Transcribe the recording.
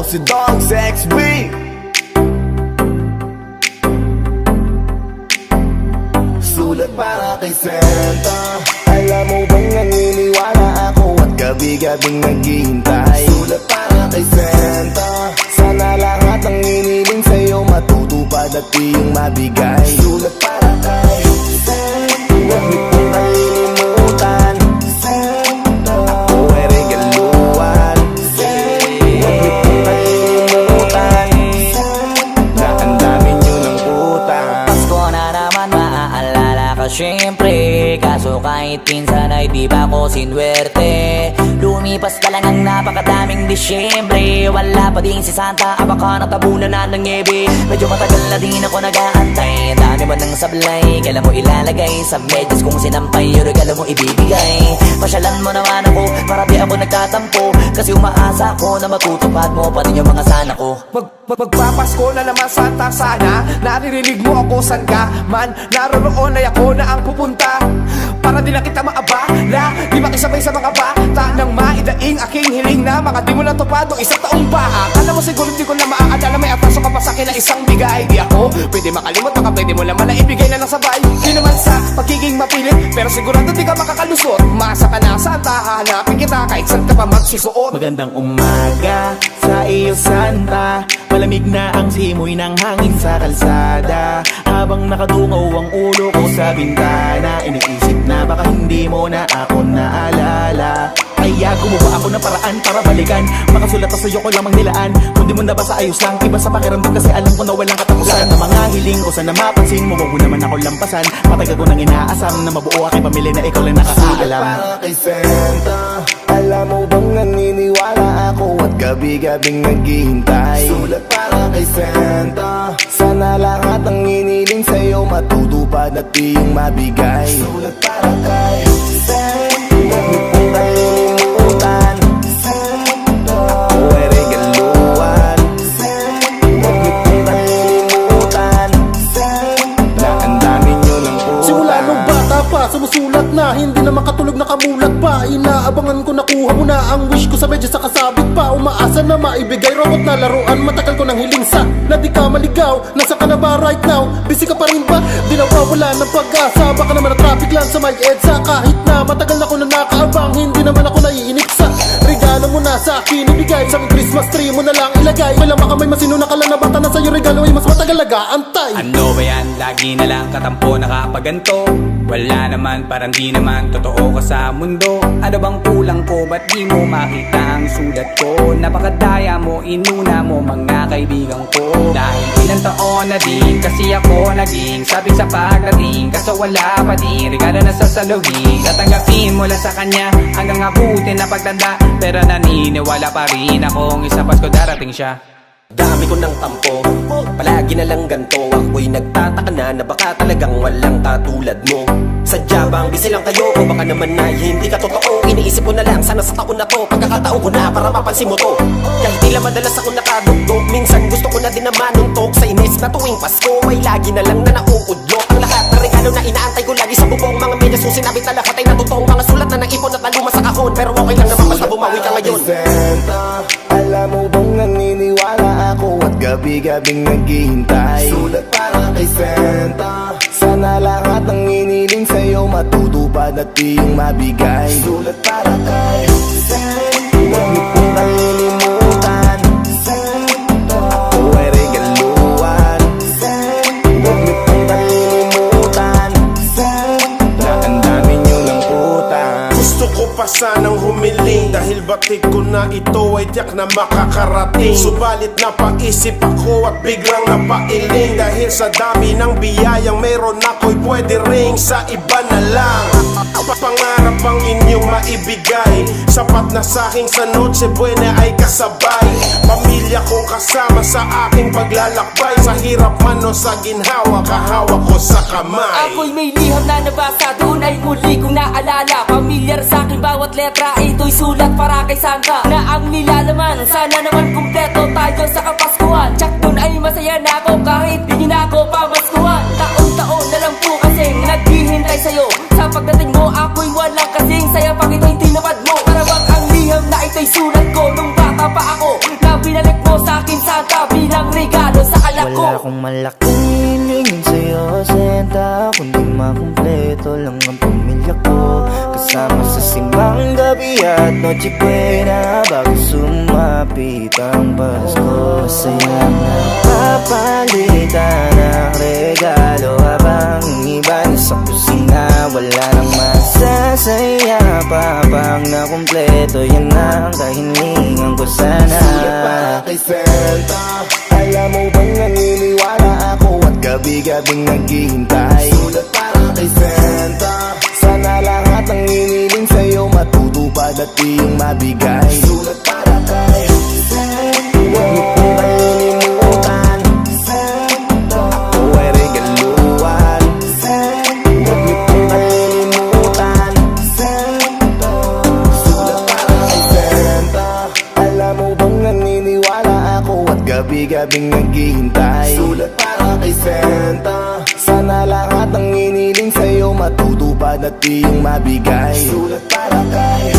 si Dogs XB. Sulat para kay Santa. Alam mo bang naniniwala ako at gabi-gabing naghihintay. Sulat para kay Santa. Sana lahat ng hiniling sa'yo matutupad at iyong mabigay. Sulat para kay Santa. Huwag niyo pong kalilimutan Santa. Ako ay regaluhan Santa. Huwag niyo pong kalilimutan Santa. Na ang dami niyo ng utang. Pasko na naman maaalala ka syempre. Kaso kahit pinsan ay di ba ko sinwerte. Lumipas ka lang ang napakadaming Disyembre. Wala pa din si Santa, baka natabunan na ng niebe. Medyo matagal na din ako nag-aantay. Dami mo ng sablay, kailan mo ilalagay sa medyas kung sinampay yung regalo mo ibibigay. Pasyalan mo naman ako, para di ako nagtatampo. Kasi umaasa ko na matutupad mo pa din yung mga sana ko. Magpapasko na naman Santa, sana naririnig mo ako san ka man. Naroon ay ako na ang pupunta, para di na kita maabala, di makisabay sa mga bata nang maidaing aking hiling na mga di mo natupad o isang taong pa. Akala mo siguro di ko na maaalala, may ataso ka pa sa akin na isang bigay. Di ako pwede makalimot, baka pwede mo naman na ibigay na lang sabay. Di naman sa pagiging mapilit, pero sigurado di ka makakalusot. Masa ka na Santa, hanapin kita kahit saan ka pa magsusuot. Magandang umaga sa iyo Santa. Malamig na ang simoy ng hangin sa kalsada. Habang nakadungaw ang ulo ko sa bintana, iniisip na baka hindi mo na ako naalala. Kaya gumawa ako ng paraan para balikan. Makasulat na sa'yo ko lamang nilaan. Kung di mo nabasa ayos lang, iba sa pakiramdam kasi alam ko na walang katapusan. Lahat ng mga hiling ko sana mapansin mo, wag mo naman ako lampasan. Matagal ko nang inaasam na mabuo aking pamilya na ikaw lang nakakaalam. Para kay Santa. Alam mo bang naniniwala ako at gabi-gabing naghihintay. Sulat para kay Santa. Sana lahat ng hiniling sa'yo matutupad at iyong mabigay. Sulat para kay Santa. Huwag niyo pong kalilimutan Santa. Ako ay regaluhan Santa. Huwag niyo pong kalilimutan Santa. Na ang dami niyo ng utang. Simula nung bata pa, sumusulat na. Hindi na makatulog, nakamulat pa. Inaabangan ko nakuha mo na ang wish ko sa medya sa kasabit pa. Umaasa na maibigay robot na laruan. Matagal ko nang hiling sa na di ka maligaw. Nasa ka na ba right now? Busy ka pa rin ba? Di nawawala ng pag-asa. Baka naman na traffic lang sa may EDSA. Kahit na matagal na ko na nakaabang, hindi naman ako naiinip sa regalo mo na sa akin ibigay. Sa Christmas tree mo na lang ilagay. Wala makamay masinuna ka lang na bata na sa'yo regalo ay mas matagal nag-aantay. Ano ba yan? Lagi na lang katampo nakapaganto. Wala naman, parang di naman totoo ka sa mundo. Ano bang kulang ko? Ba't di mo makita ang sulat ko? Napakadaya mo, inuna mo mga kaibigan ko. Dahil ilang taon na din kasi ako naging sabi sa pagdating. Kaso wala pa din regalo na sasalugin. Tatanggapin mo lang sa kanya hanggang abutin na pagtanda. Pero naniniwala pa rin akong isa Pasko darating siya. Dami ko ng tampo, palagi na lang ganto. Ako'y nagtataka na baka talagang walang katulad mo. Sadya bang busy lang kayo o baka naman na hindi ka totoo? Iniisip ko na lang sana sa taon na to, pagkakataon ko na para mapansin mo to. Kahit tila madalas ako nakadugtog, minsan gusto ko na din naman nuntok. Sa inis na tuwing Pasko ay lagi na lang na nauudlot. Ang lahat na regalo na inaantay ko lagi sa bubong. Mga medyas kung sinabit na lahat ay natutong. Mga sulat na naipon at naluma sa kahon. Pero okay lang naman basta bumawi ka ngayon. Santa, alam mo bang naniniwala ako at gabi-gabing naghihintay. Sulat para kay Santa. Sana lahat ng hiniling sa'yo matutupad at iyong mabigay. Sulat para kay Santa. Huwag niyo pong kalilimutan Santa. Ako ay regaluhan Santa. Huwag niyo pong kalilimutan Santa. Na ang dami niyo ng utang. Gusto ko pa sanang humiling dahil batik ko na ito ay tiyak na makakarating. Subalit napaisip ako at biglang napailing. Dahil sa dami ng biyayang meron ako'y pwede ring sa iba na lang. Pangarap ang inyong maibigay, sapat na sa'king sa Noche Buena ay kasabay. Pamilya kong kasama sa aking paglalakbay. Sa hirap man o sa ginhawa, kahawak ko sa kamay. Ako'y may liham na nabasa, doon ay muli kong naalala. Pamilyar sa'king bawat letra, ito'y sulat para kay Santa. Na ang nilalaman, sana naman kumpleto tayo sa Kapaskuhan. Tsak doon ay masaya na ako kahit di nyo na ako pamaskuhan. Taon-taon na lang po kasing naghihintay sa'yo. Sa pagdating mo ako'y walang kasing saya pag ito'y tinapad mo. Para bang ang liham na ito'y sulat ko nung bata pa ako, na binalik mo akin Santa bilang regalo sa anak ko. Wala akong malaking hilingin sa'yo, Santa, kundi makumpleto lang ang pamilya ko. Kasama sa simbang gabi at noche buena bago sumapit ang Pasko. Masaya na papalitan ng regalo habang iba na sa kusina. Wala nang masasaya pa pang nakumpleto, yan ang kahilingan ko sana. Sulat para kay Santa, alam mo bang naniniwala ako at gabi-gabing naghihintay. Sulat para kay Santa, sana lahat ng hiniling sa'yo matutupad at iyong mabigay. Sulat para kay Santa, huwag mo kong kalilimutan, Santa, ako ay regaluhan, Santa, huwag mo kong kalilimutan, Santa. Sulat para kay Santa, alam mo bang naniniwala ako at gabi-gabing naghihintay. Sulat para kay Santa, sana lahat ng hiniling sa'yo matutupad at iyong mabigay. Sulat para kay